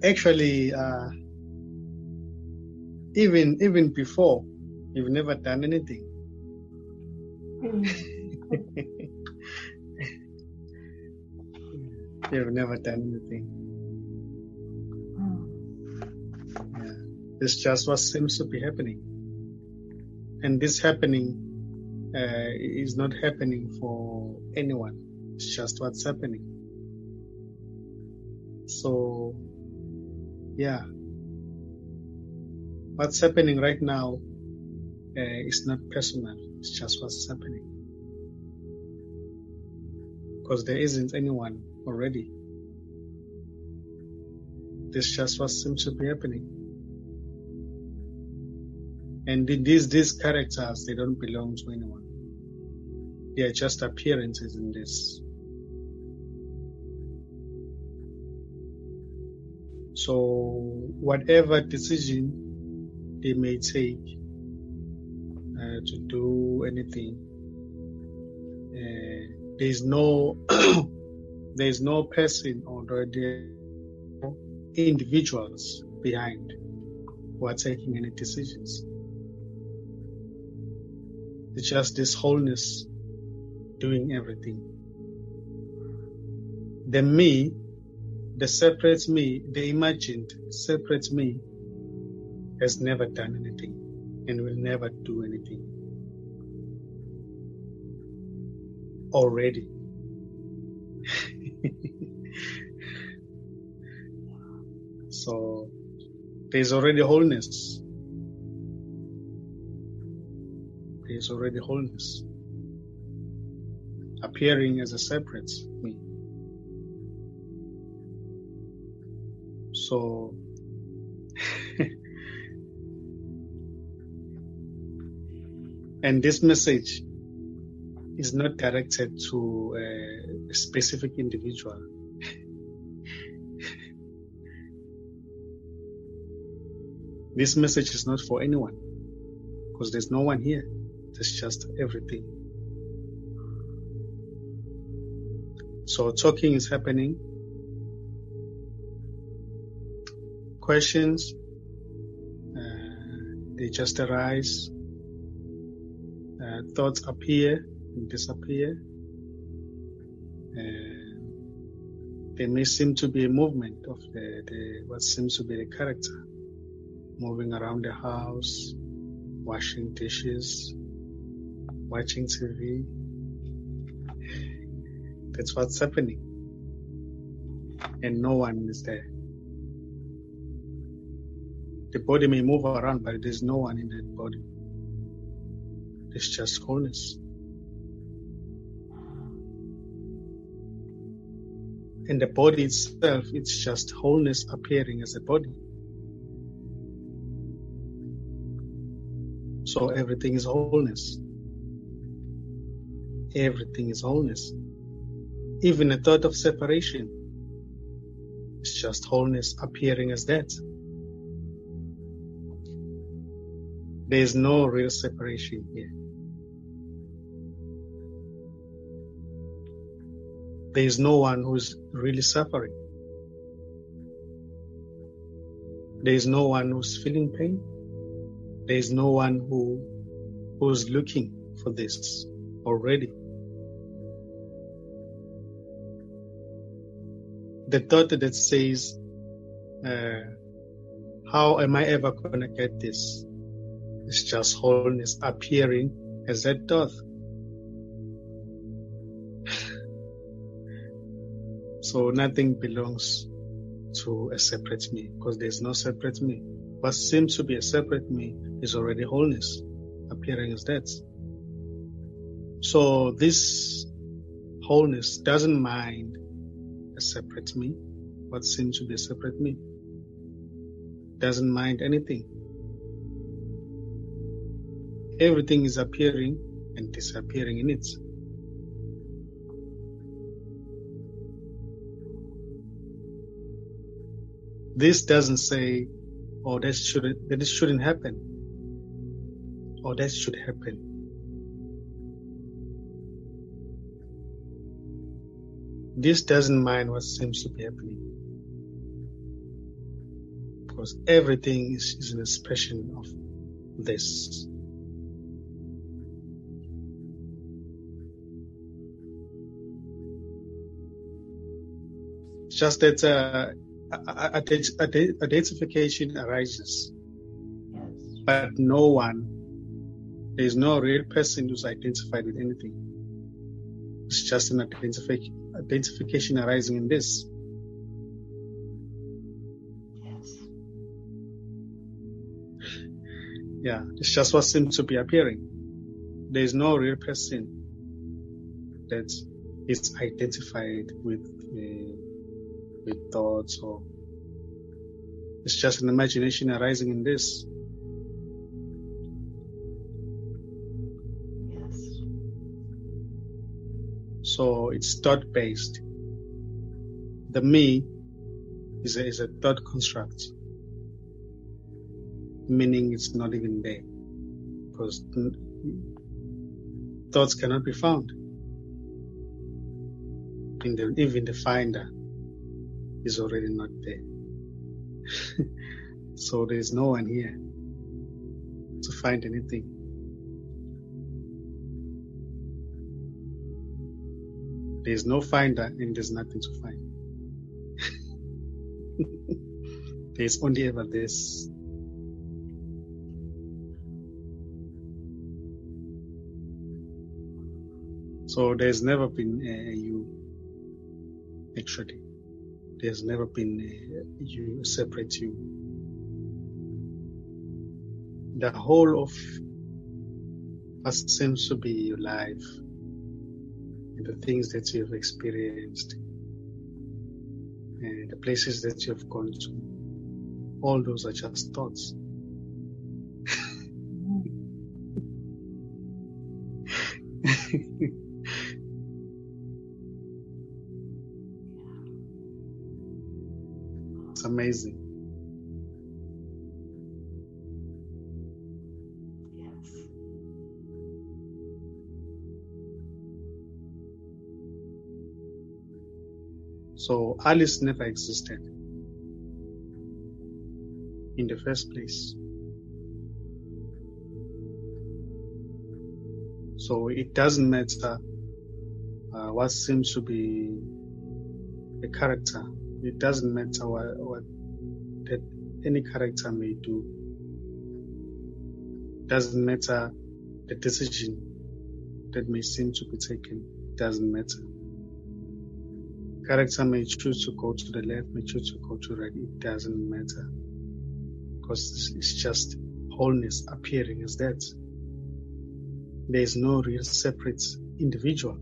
Actually, even before, you've never done anything. You've never done anything. Yeah. It's just what seems to be happening. And this happening is not happening for anyone. It's just what's happening. So, yeah. What's happening right now is not personal. It's just what's happening. Because there isn't anyone already. It's just what seems to be happening. And these characters, they don't belong to anyone. They are just appearances in this. So whatever decision they may take to do anything, there's no there's no person or the individuals behind who are taking any decisions. It's just this wholeness doing everything. The me, the separate me, the imagined separate me, has never done anything and will never do anything. Already. So there's already wholeness. There's already wholeness appearing as a separate me. So and this message is not directed to a specific individual. This message is not for anyone, because there's no one here. There's just everything. So talking is happening. Questions, they just arise. Thoughts appear and disappear. There may seem to be a movement of what seems to be the character, moving around the house, washing dishes, watching TV. That's what's happening. And no one is there. The body may move around, but there's no one in that body. It's just wholeness. And the body itself, it's just wholeness appearing as a body. So everything is wholeness. Everything is wholeness. Even a thought of separation is just wholeness appearing as that. There is no real separation here. There is no one who is really suffering. There is no one who's feeling pain. There is no one who's looking for this already. The thought that says, how am I ever going to get this? It's just wholeness appearing as that thought. So nothing belongs to a separate me, because there's no separate me. What seems to be a separate me is already wholeness appearing as that. So this wholeness doesn't mind a separate me, what seems to be a separate me. Doesn't mind anything. Everything is appearing and disappearing in it. This doesn't say, oh, that shouldn't happen, or that should happen. This doesn't mind what seems to be happening. because everything is an expression of this. It's just that identification arises, but there is no real person who's identified with anything. It's just an identification arising in this. Yeah, it's just what seems to be appearing. There is no real person that is identified with thoughts, or it's just an imagination arising in this. Yes. So it's thought-based. The me is a thought construct, meaning it's not even there, because thoughts cannot be found. Even the finder is already not there. So there's no one here to find anything. There's no finder and there's nothing to find. There's only ever this. So there's never been a you, actually. There's never been a separate you. The whole of what seems to be your life, and the things that you have experienced, and the places that you have gone to, all those are just thoughts. It's amazing. Yes. So Alice never existed in the first place. So it doesn't matter what seems to be a character. It doesn't matter what that any character may do. It doesn't matter the decision that may seem to be taken. It doesn't matter. Character may choose to go to the left, may choose to go to the right. It doesn't matter, because it's just wholeness appearing as that. There is no real separate individual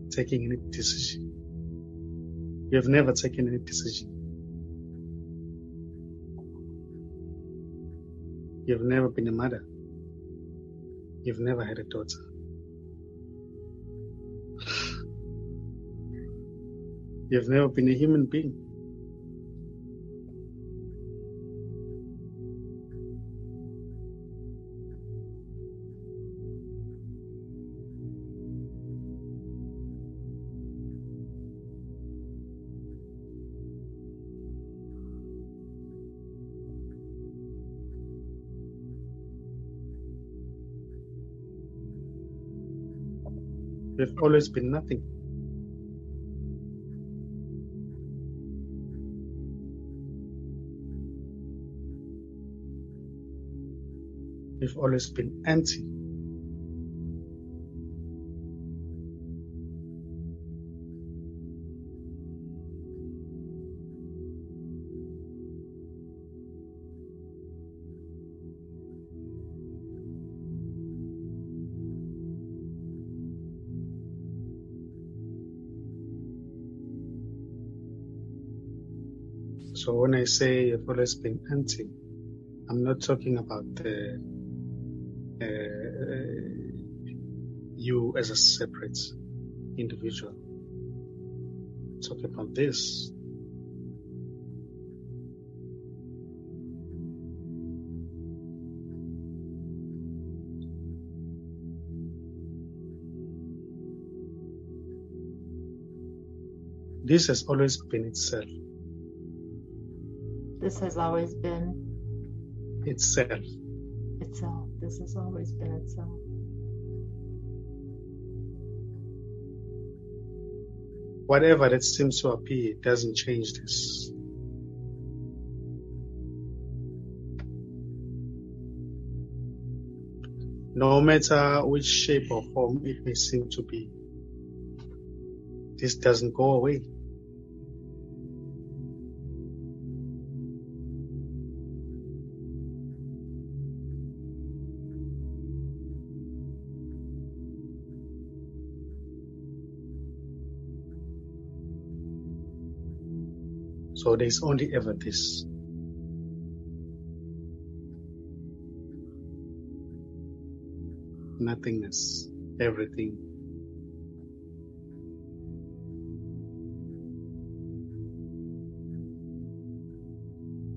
taking any decision. You have never taken any decision. You've never been a mother. You've never had a daughter. You've never been a human being. You've always been nothing. You've always been empty. So when I say you've always been empty, I'm not talking about you as a separate individual. I'm talking about this. This has always been itself. This has always been itself. itself. This has always been itself. Whatever that seems to appear doesn't change this. No matter which shape or form it may seem to be, this doesn't go away. So there's only ever this. Nothingness, everything.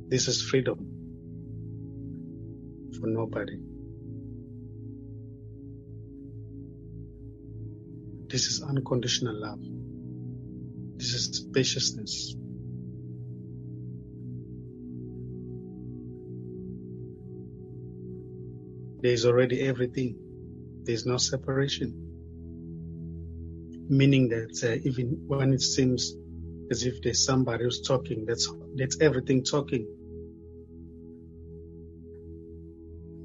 This is freedom for nobody. This is unconditional love. This is spaciousness. There is already everything. There is no separation. Meaning that even when it seems as if there's somebody who's talking, that's everything talking.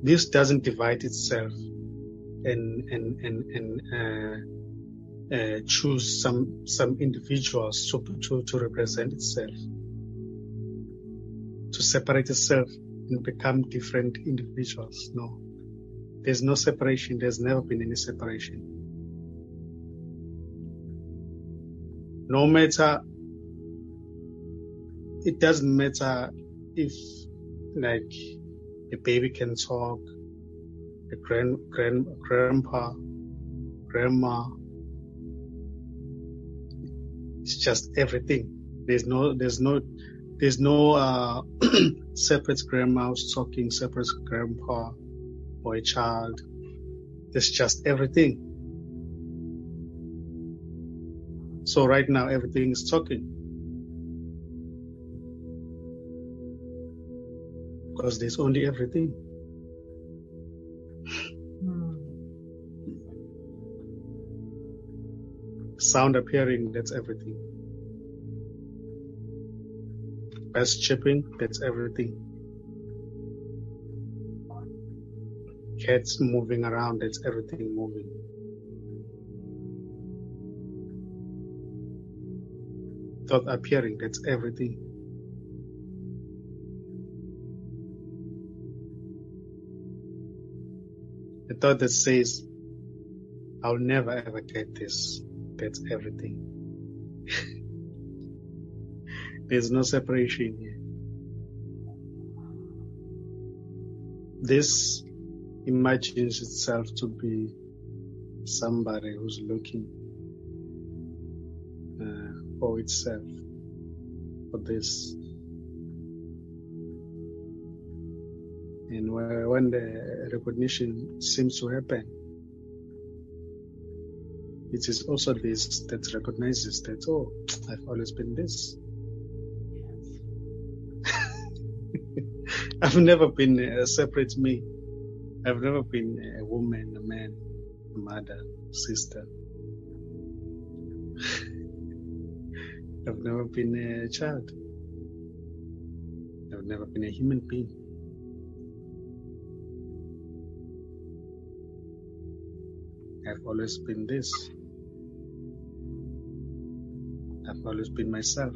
This doesn't divide itself and choose some individuals to represent itself, to separate itself and become different individuals. No. There's no separation. There's never been any separation. No matter, it doesn't matter if, like, a baby can talk, a grandpa, grandma. It's just everything. There's no separate grandma who's talking, separate grandpa, or a child. It's just everything. So right now everything is talking. Because there's only everything. Sound appearing, that's everything. Birds chirping, that's everything. Cats moving around, that's everything moving. Thought appearing, that's everything. A thought that says, I'll never ever get this, that's everything. There's no separation here. This imagines itself to be somebody who's looking for itself, for this. And when the recognition seems to happen, it is also this that recognizes that, oh, I've always been this. I've never been a separate me. I've never been a woman, a man, a mother, sister. I've never been a child. I've never been a human being. I've always been this. I've always been myself.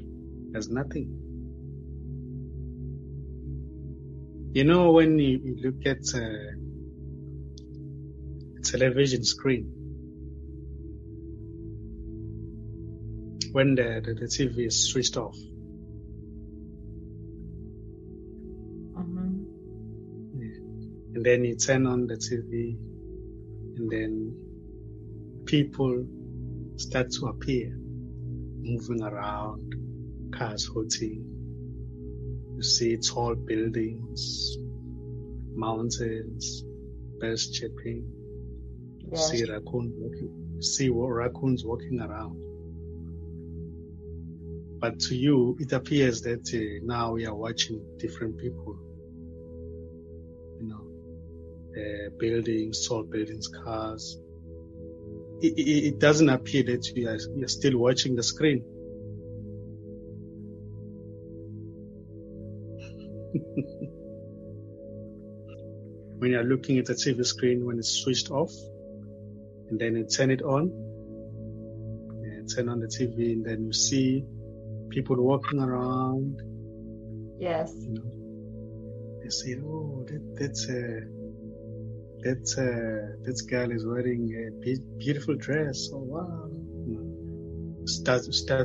There's nothing. You know, when you look at a television screen, when the TV is switched off, and then you turn on the TV, and then people start to appear, moving around, cars hooting. You see tall buildings, mountains, birds chirping. You see raccoons walking around. But to you, it appears that now we are watching different people, buildings, tall buildings, cars. It doesn't appear that you're still watching the screen. When you're looking at the TV screen, when it's switched off, and then you turn it on, and turn on the TV, and then you see people walking around. Yes. They say, "Oh, that girl is wearing a beautiful dress. Oh wow!" Start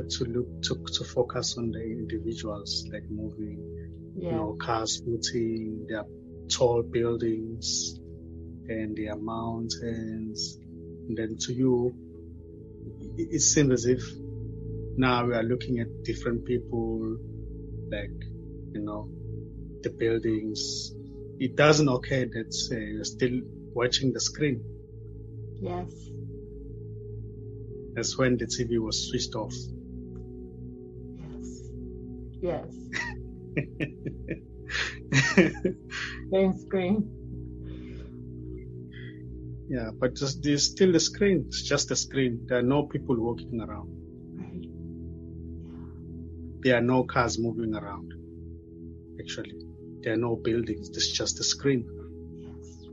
to focus on the individuals, like moving. Yeah. Cars moving, there are tall buildings, and there are mountains. And then to you, it seems as if now we are looking at different people, like, the buildings. It doesn't occur that you're still watching the screen. Yes. That's when the TV was switched off. Yes. Green screen. Yeah, but there's still the screen. It's just a screen. There are no people walking around. Right. There are no cars moving around. Actually, there are no buildings. It's just a screen. Yes.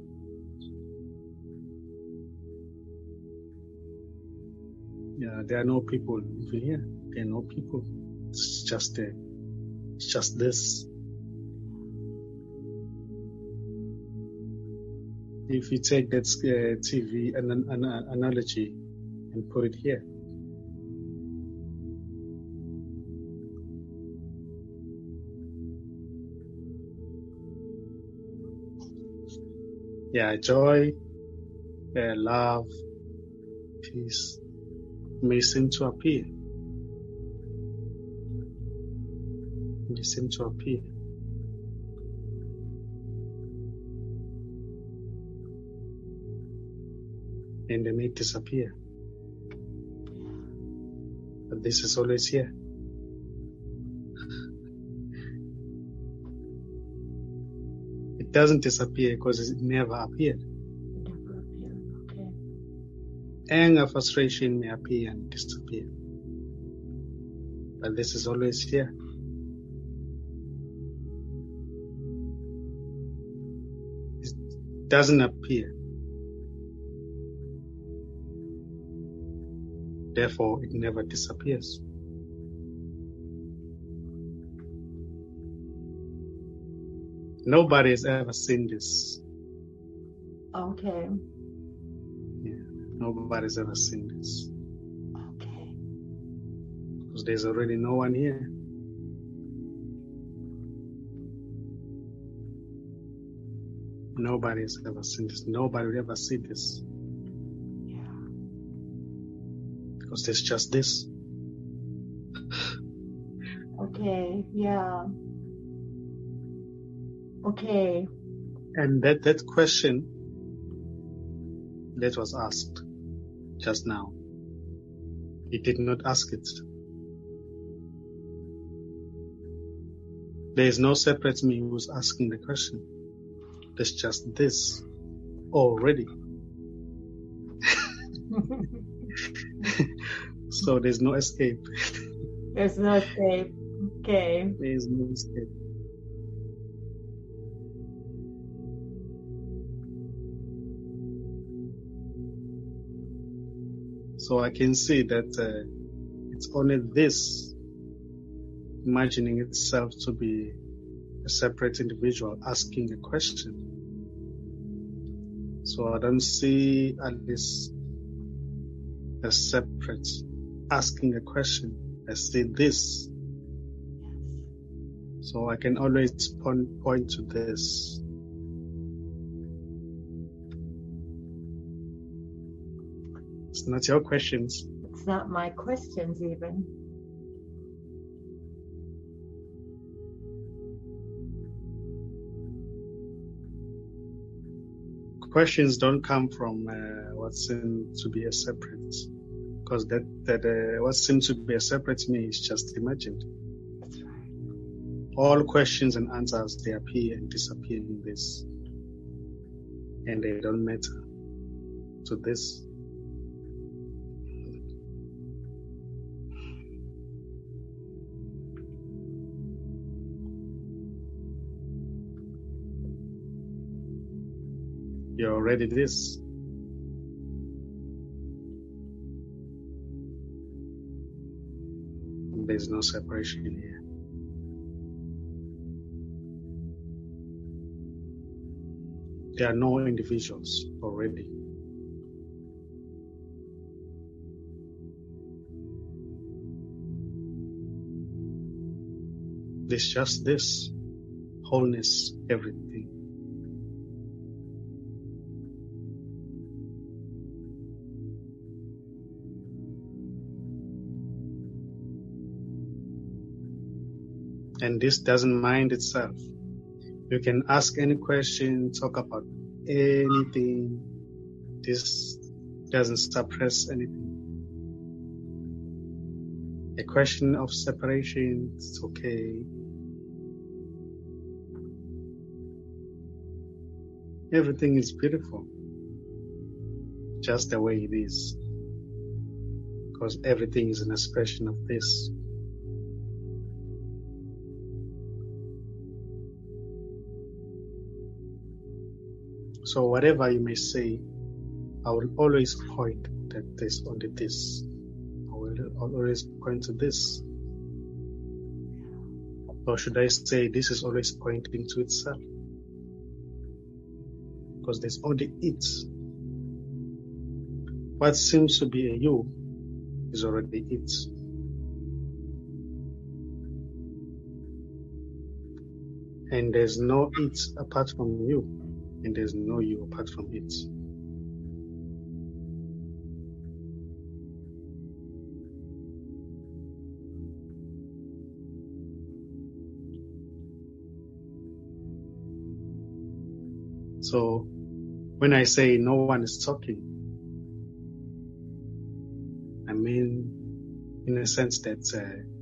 Yeah, there are no people over here. There are no people. It's just this. If you take that TV analogy and put it here, yeah, joy, love, peace may seem to appear. May seem to appear. And they may disappear. But this is always here. It doesn't disappear because it never appeared. Never appeared. Okay. Anger, frustration may appear and disappear. But this is always here. It doesn't appear. Therefore, it never disappears. Nobody has ever seen this. Okay. Yeah, nobody's ever seen this. Okay. Because there's already no one here. Nobody has ever seen this. Nobody will ever see this. Yeah. Because there's just this. Okay. Yeah. Okay. And that question that was asked just now, he did not ask it. There is no separate me who's asking the question. There's just this already. So there's no escape. There's no escape. Okay. There is no escape. So I can see that it's only this imagining itself to be a separate individual asking a question. So I don't see Alice as separate asking a question. I see this. So I can always point to this. It's not your questions. It's not my questions even. Questions don't come from what seems to be a separate. Because what seems to be a separate me is just imagined. That's right. All questions and answers, they appear and disappear in this. And they don't matter to this. You're already this. There's no separation here. There are no individuals already. There's just this wholeness, everything. And this doesn't mind itself. You can ask any question, talk about anything. This doesn't suppress anything. A question of separation, it's okay. Everything is beautiful, just the way it is. Because everything is an expression of this. So whatever you may say, I will always point that there's only this. I will always point to this. Or should I say this is always pointing to itself? Because there's only it. What seems to be a you is already it. And there's no it apart from you. And there's no you apart from it. So when I say no one is talking, I mean in a sense that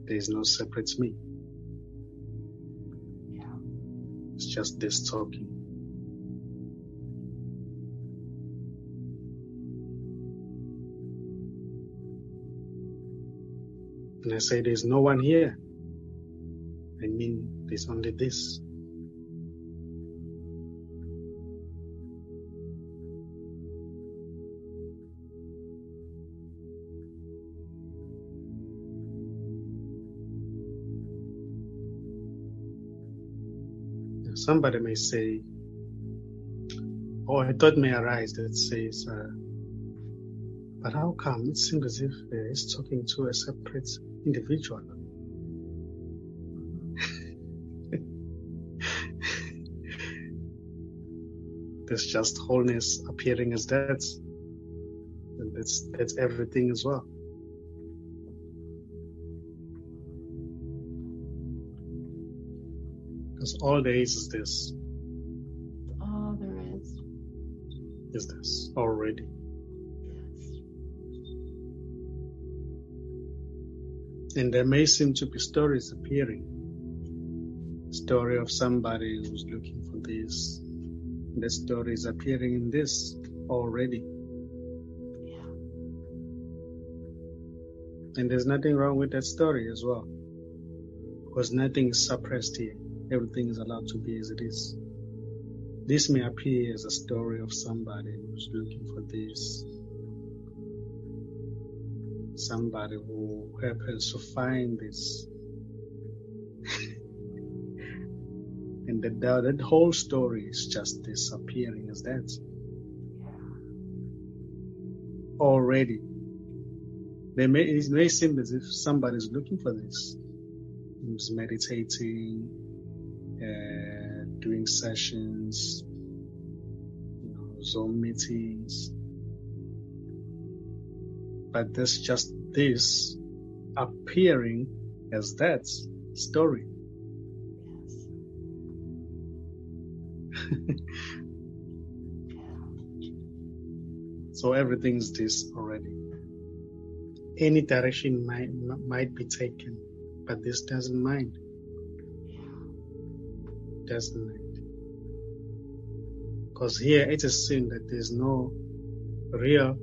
there is no separate me. Yeah. It's just this talking. When I say there's no one here, I mean there's only this. Somebody may say, or a thought may arise that says, but how come it seems as if he's talking to a separate individual? There's just wholeness appearing as that. And that's everything as well. Because all there is this. All there is. Is this already. Yes. And there may seem to be stories appearing. Story of somebody who's looking for this. And the story is appearing in this already. Yeah. And there's nothing wrong with that story as well. Because nothing is suppressed here. Everything is allowed to be as it is. This may appear as a story of somebody who's looking for this. Somebody who happens to find this. And that whole story is just this appearing as that. Yeah. Already. It may seem as if somebody's looking for this. Who's meditating, doing sessions, Zoom meetings. But there's just this appearing as that story. Yes. So everything's this already. any direction might be taken, but this doesn't mind. Doesn't mind. Because here it is seen that there's no real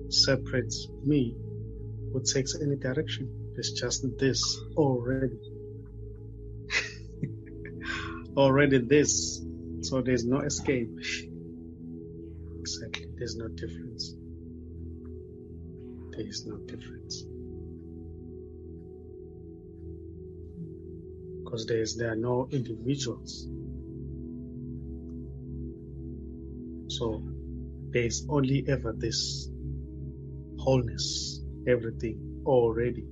separate me who takes any direction. It's just this already. Already this. So there's no escape. Exactly. There's no difference. There is no difference. Because there are no individuals. So there's only ever this wholeness, everything already.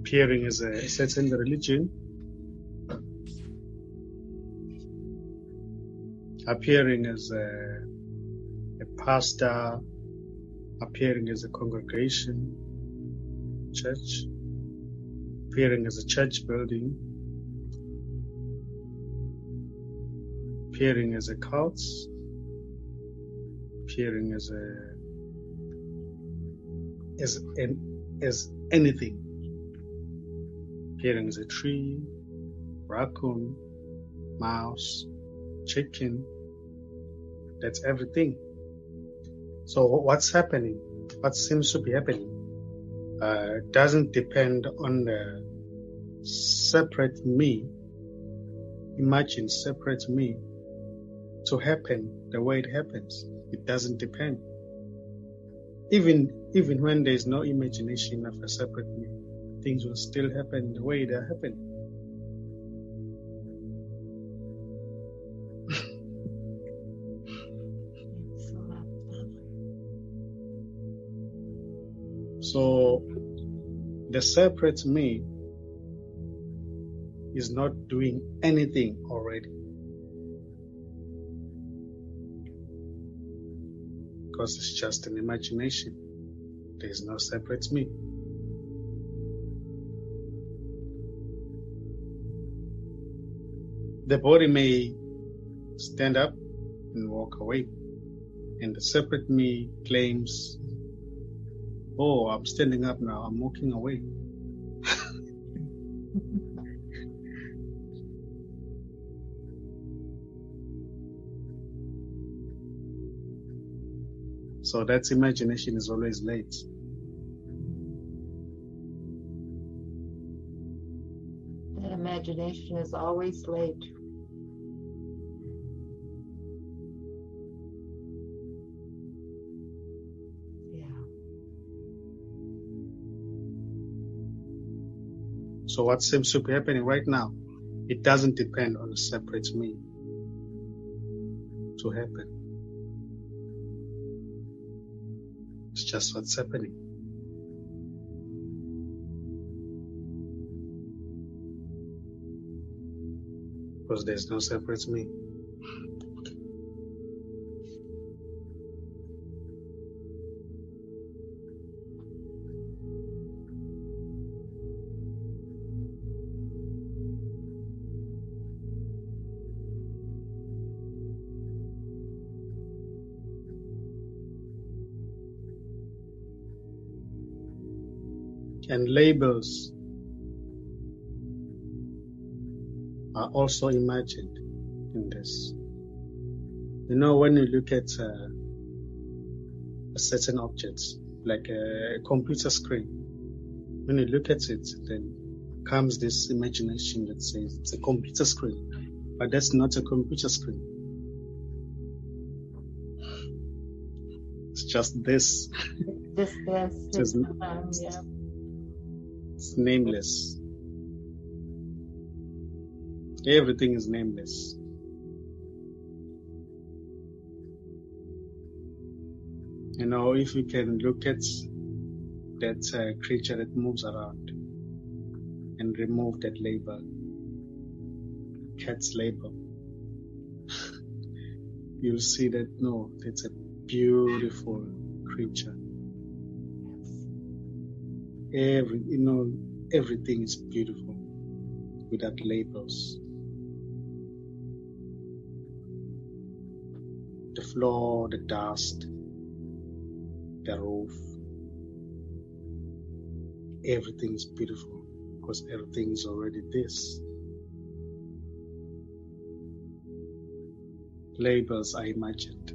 Appearing as a certain religion, appearing as a pastor, appearing as a congregation, church, appearing as a church building, appearing as a cult, appearing as anything, appearing as a tree, raccoon, mouse, chicken. That's everything. So what's happening, what seems to be happening, doesn't depend on the separate me. Imagine separate me to happen the way it happens. It doesn't depend. Even when there is no imagination of a separate me, things will still happen the way they're happening. So the separate me is not doing anything already, because it's just an imagination. There is no separate me. The body may stand up and walk away, and the separate me claims, oh, I'm standing up now, I'm walking away. So that imagination is always late. That imagination is always late. So what seems to be happening right now, it doesn't depend on a separate me to happen. It's just what's happening. Because there's no separate me. And labels are also imagined in this. You know, when you look at a certain object, like a computer screen, when you look at it, then comes this imagination that says it's a computer screen, but that's not a computer screen. It's just this. Yeah. It's nameless. Everything is nameless. You know, if you can look at that creature that moves around and remove that label, cat's label, you'll see that no, it's a beautiful creature. Everything is beautiful without labels. floor, the dust, the roof. Everything is beautiful because everything is already this. Labels are imagined.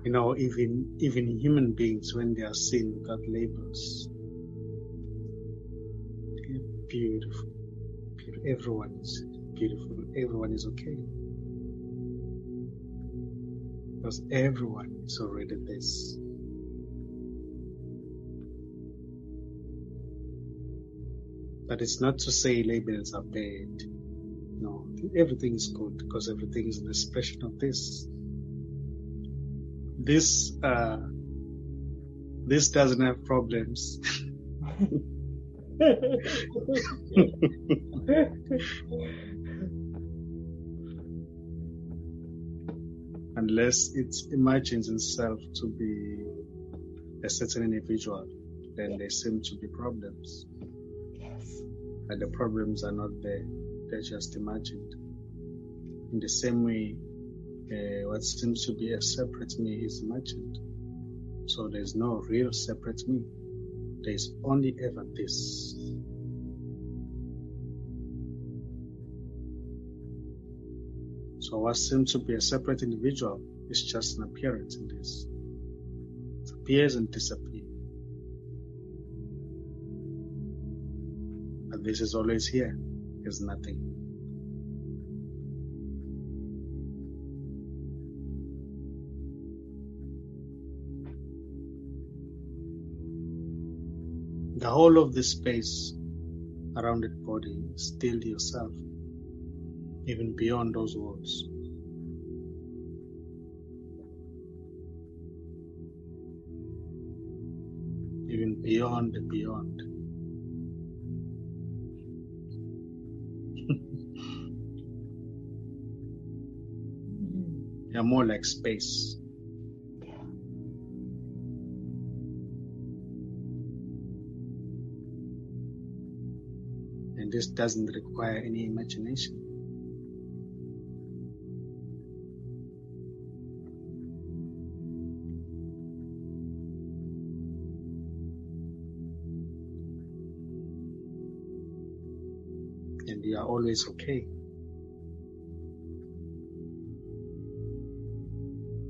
You know, even human beings, when they are seen without labels, they're beautiful. Everyone is beautiful. Everyone is okay. Because everyone is already this. But it's not to say labels are bad. No, everything is good because everything is an expression of this. This doesn't have problems. Unless it imagines itself to be a certain individual, then there seem to be problems. Yes. But the problems are not there. They're just imagined. In the same way, what seems to be a separate me is imagined. So there's no real separate me. There's only ever this. So what seems to be a separate individual is just an appearance in this. It appears and disappears. But this is always here. There's nothing. The whole of the space around the body is still yourself, even beyond those walls. Even beyond the beyond. You're more like space. And this doesn't require any imagination. And you are always okay.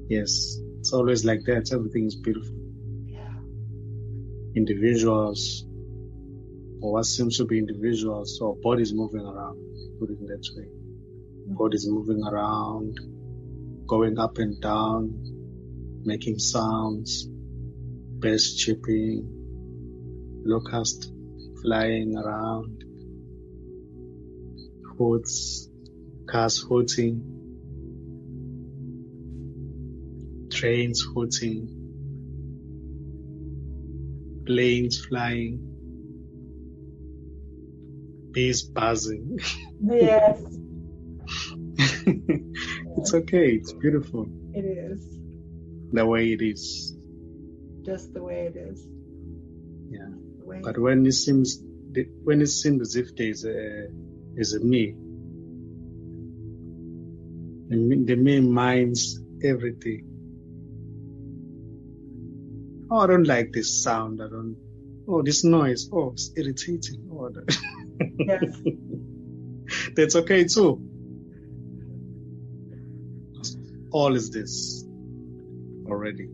Yes, it's always like that. Everything is beautiful. Yeah. Individuals, or what seems to be individuals, or bodies moving around, put it in that way. Bodies moving around, going up and down, making sounds, birds chirping, locusts flying around, hoots, cars hooting, trains hooting, planes flying, bees buzzing. Yes. It's okay. It's beautiful. It is. The way it is. Just the way it is. Yeah. But when it seems as if there's a me, the me minds everything. Oh, I don't like this sound. Oh, this noise. Oh, it's irritating. Oh, Yes. That's okay too. All is this already.